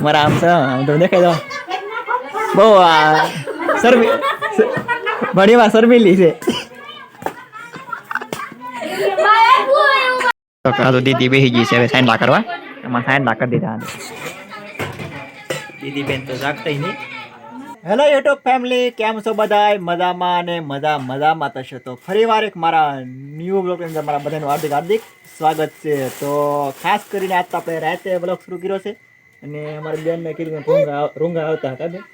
મારા આમ છે તો દેખાય દો બહુ શરમી ઘણીવાર શરમીલી છે તો દીદી બેસી ગઈ છે હવે સાઈન લા કરવા એમાં સાઈન લા કરી દીધા દીદી બેન તો જાગતા નહીં. હેલો યુટ્યુબ ફેમિલી, કેમ છો બધા? મજામાં અને મજામાં થશે. તો ફરીવાર એક મારા ન્યૂ બ્લોગની અંદર મારા બધાનું હાર્દિક સ્વાગત છે. તો ખાસ કરીને આજ તો આપણે રાતે બ્લોગ શરૂ કર્યો છે અને અમારી બેનને કીધું રૂંગા આવતા હતા.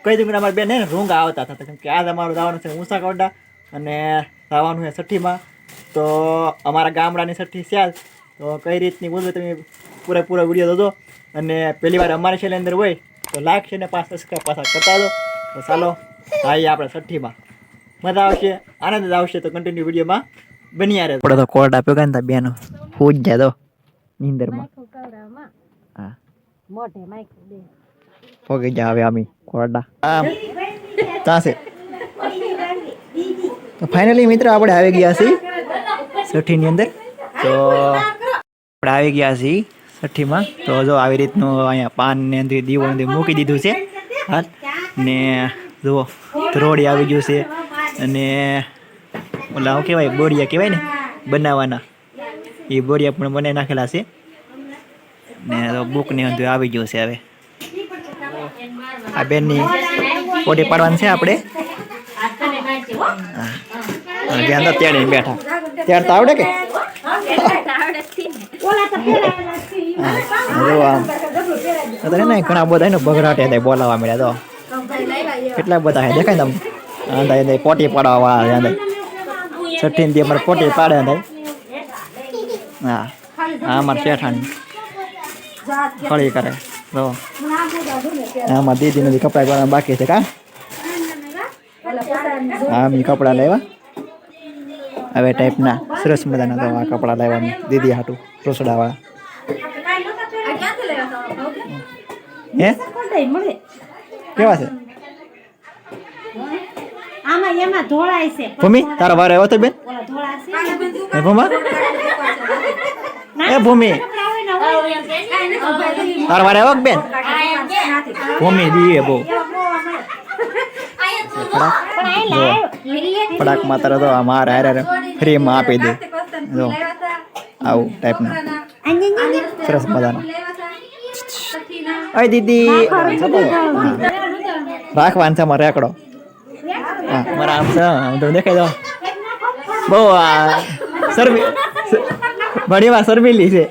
કહી દીધું અમારી બેન ને રૂંગા આવતા હતા કેમ કે આજ અમારું જવાનું છે ઊંસા કોડા અને જવાનું છે છઠ્ઠીમાં. તો અમારા ગામડાની છઠ્ઠી સ્યાલ તો કઈ રીતની બોલવું તમે પૂરેપૂરો વિડીયો જોજો અને પહેલી વાર અમારી ચેનલ અંદર હોય તો લાઈક છે ને 5 સબસ્ક્રાઈબ પાછા કરતા દો. તો ચાલો ભાઈ આપણે છઠ્ઠીમાં મજા આવશે, આનંદ આવશે. તો કન્ટિન્યુ વિડીયોમાં બન્યા રહે. આપણે તો કોર્ટ આપ્યો કે બેનો ફૂજ જાય તો નીંદરમાં હા મોઢે માઈક દે પોગી જા હવે આમી કોરડા આમ તાસે. તો ફાઇનલી મિત્રો આપણે આવી ગયા છીએ છઠ્ઠીની અંદર. તો આપણે આવી ગયા છીએ છઠ્ઠીમાં. તો જો આવી રીતનું અહીંયા પાન ને અંદર દીવો અંદર મૂકી દીધું છે હા ને જુઓ રોડી આવી ગયું છે અને ઓલા શું કહેવાય બોરિયા કહેવાય ને બનાવવાના એ બોરિયા પણ બનાવી નાખેલા છે ને બુક ને અંદર આવી ગયું છે. હવે આ બેનની પોટી પાડવાની છે આપણે. ત્યાં તો તેડી બેઠા ત્યાર તો આવડે કે ઘણા બધા બગડાટે બોલાવા મળ્યા તો કેટલા બધા દેખાય તમને પોટી પાડવા વાળા છઠ્ઠી થી અમારે પોટી પાડે હા હા અમારે શેઠાણી ફળી કરે તો આમાં દીદી નથી કપડા કરવાના બાકી છે કા હા મેં કપડા લેવા હવે ટાઈપના સરસ મજાના તો આ કપડા લેવાની દીદી હાટું ટોસડા વાળા હે કેવા છે ભૂમિ તારા વારે આવ્યો તો બેન હે ભૂમા એ ભૂમિ તારા વારે આવ્યો બેન ભૂમિ દીએ બહુ પડાક માં તારે તો મારે હારે ફ્રીમાં આપી દે જો આવું ટાઈપનું સરસ મજાનું. અય દીદી રાખવાનું છે મારે રેકડો હા મારા આમ છે તો દેખાય દો બહુ શરમી ઘણીવાર શરમીલી છે.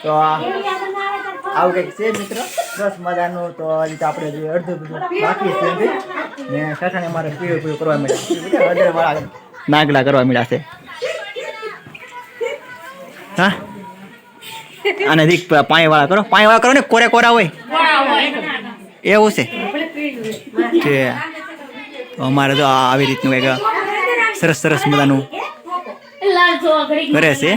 તો આવું કંઈક છે મિત્રો સરસ મજાનું. તો આપણે અડધું બધું બાકી છે ને સાઠાને મારે પીળું કરવા મળ્યા નાગલા કરવા મળ્યા છે હા અને દીક પાણી વાળા કરો ને કોરા હોય એવું છે અમારે તો આવી રીતનું કંઈક સરસ મજાનું કરે છે.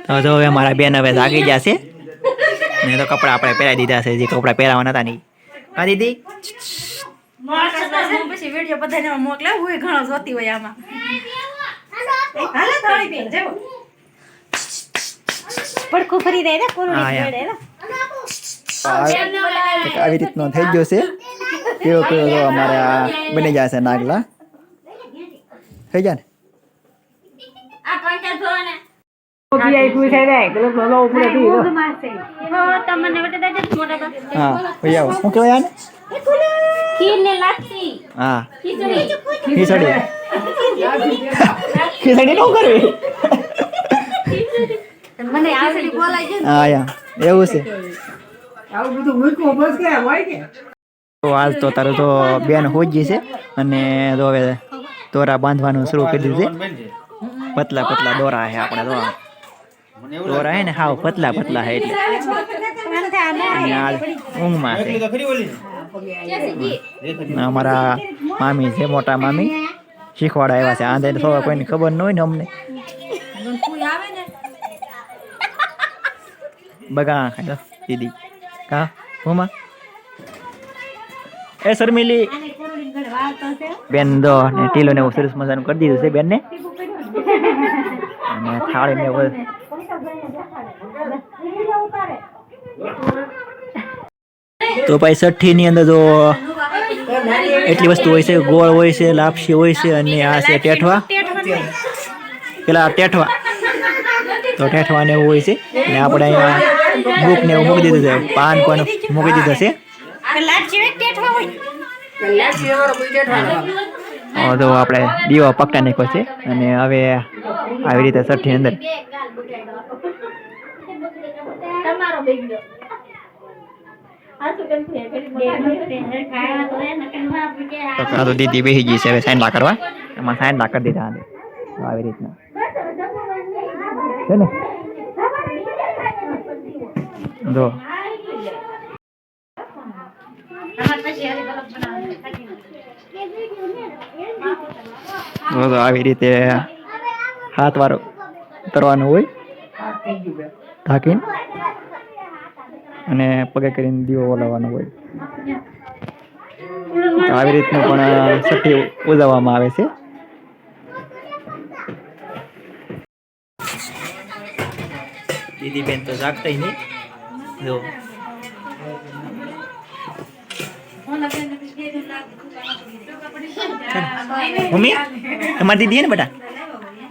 તો હવે મારા બેન હવે જાગી જશે ને તો કપડા આપણે પહેરાવી દીધા છે જે કપડા પહેરાવાના હતા નહીં હા દીદી પછી વિડિયો બધાને મોકલા હું ઘણો જોતી હોય આમાં હાલે થોડી બેન જો પડકો ફરી દે ને કોરોની પડે ને આવી રીતનો થઈ ગયો છે. કેવો અમારે આ બની જશે નાગલા થઈ જાય ને આ કંટા જો ને હા ભૈયા શું કહેવાય આને હા ખીચડી નો કરવી મને આવડી બોલાય છે હા એવું છે. તો હાલ તો તારું તો બેન હોજી છે અને તો હવે દોરા બાંધવાનું શરૂ કરી દીધું છે. પતલા દોરા છે આપણે દોરા હે ને હાવ પતલા છે એટલે ઊંઘમાં છે. અમારા મામી છે મોટા મામી શીખવાડા આવ્યા છે આંધે થોડા કોઈને ખબર ન હોય ને અમને બગા દીદી કા હુમા એ શર્મિલી બેન દો ને ટીલો ને એવું સરસ મજાનું કરી દીધું છે બેનને અને થાળી ને એવું તો ભાઈ છઠ્ઠી ની અંદર તો એટલી વસ્તુ હોય છે ગોળ હોય છે લાપસી હોય છે અને આ છે ટેઠવા પેલા ટેઠવા તો ટેઠવા ને એવું હોય છે અને આપણે અહીંયા બુક ને એવું મૂકી દીધું છે પાન પણ મૂકી દીધું છે તો આપણે દીવો પકડા નાખ્યો છે અને હવે આવી રીતે છઠ્ઠી અંદર તો દીદી બેસી ગઈ છે હવે સાઈન કરવા એમાં સાઈન કરી દીધા આવી રીતના છે ને જો આવી રીતે હાથ વાળો ઉતરવાનો હોય ઢાંકીને અને પગે કરીને દીવો ઓલાવવાનો હોય આવી રીતનું પણ છઠ્ઠી ઉજવવામાં આવે છે દીદી બેન તો જાગતા નહીં જો મમ્મી તમારી દીદી હે ને બેટા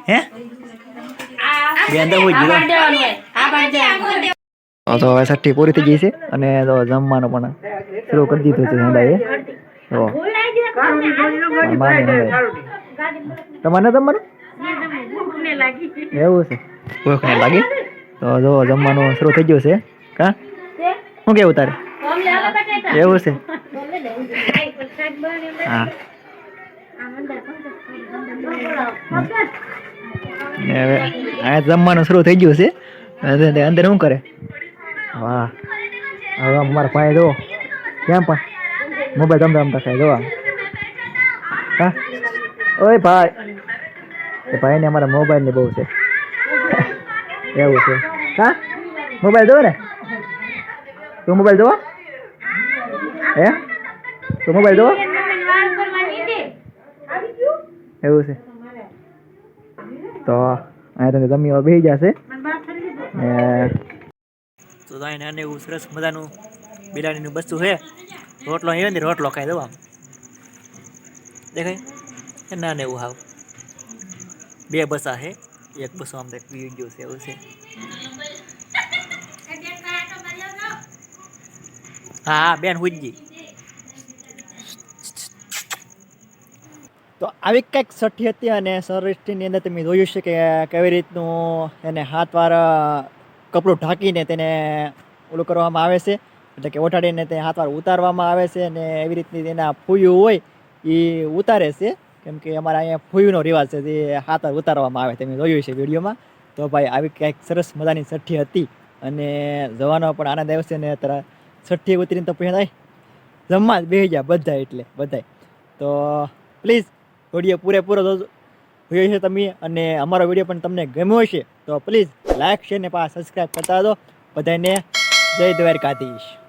હે બેન તો હોય તો હવે છઠ્ઠી પૂરી થઈ ગઈ છે અને તો જમવાનું પણ શરૂ કરી દીધું છે હંદાએ તો તમારે જમવાનું એવું છે ભૂખ ને લાગી તો જો જમવાનું શરૂ થઈ ગયું છે કા શું કેવું તારે એવું છે હા હવે આ જમવાનું શરૂ થઈ ગયું છે અંદર શું કરે વાહ હવે મારા ભાઈ જો કેમ પણ મોબાઈલ રમતા રમતા ખાય જોવા હા ઓય ભાઈ એ ભાઈ ને અમારા મોબાઈલ ની બહુ છે એવું છે હા મોબાઈલ જોવો ને તું મોબાઈલ જોવો હે તું મોબાઈલ જોવો એવું છે તો અહીંયા તમે જમી બેસી જશે તો નાને એવું સરસ મજાનું બિલાડીનું બસ્તું છે રોટલો એ ને રોટલો ખાઈ દો આમ દેખાય ના ને એવું હાવ બે બસા છે એક બસો આમ પી ગયો છે એવું છે હા બેન હુજી તો આવી કંઈક છઠ્ઠી હતી અને સૃષ્ટિની અંદર તમે જોયું છે કે કેવી રીતનું એને હાથ વાર કપડું ઢાંકીને તેને ઓલું કરવામાં આવે છે એટલે કે ઓઢાડીને તે હાથ વાર ઉતારવામાં આવે છે અને એવી રીતની તેના ફૂયું હોય એ ઉતારે છે કેમ કે અમારા અહીંયા ફૂયુંનો રિવાજ છે જે હાથ વાર ઉતારવામાં આવે તમે જોયું છે વિડીયોમાં તો ભાઈ આવી કંઈક સરસ મજાની છઠ્ઠી હતી અને જવાનો પણ આનંદ આવ્યો છે અને અત્યારે છઠ્ઠી ઉતરીને તો પછી જમવા જ બેસી ગયા બધા એટલે બધાય તો પ્લીઝ વિડીયો પૂરેપૂરો જોયો છે તમે અને અમારો વિડીયો પણ તમને ગમ્યો હશે તો પ્લીઝ લાઈક શેર ને સબસ્ક્રાઈબ કરતા દો બધાને જય દ્વારકાધીશ.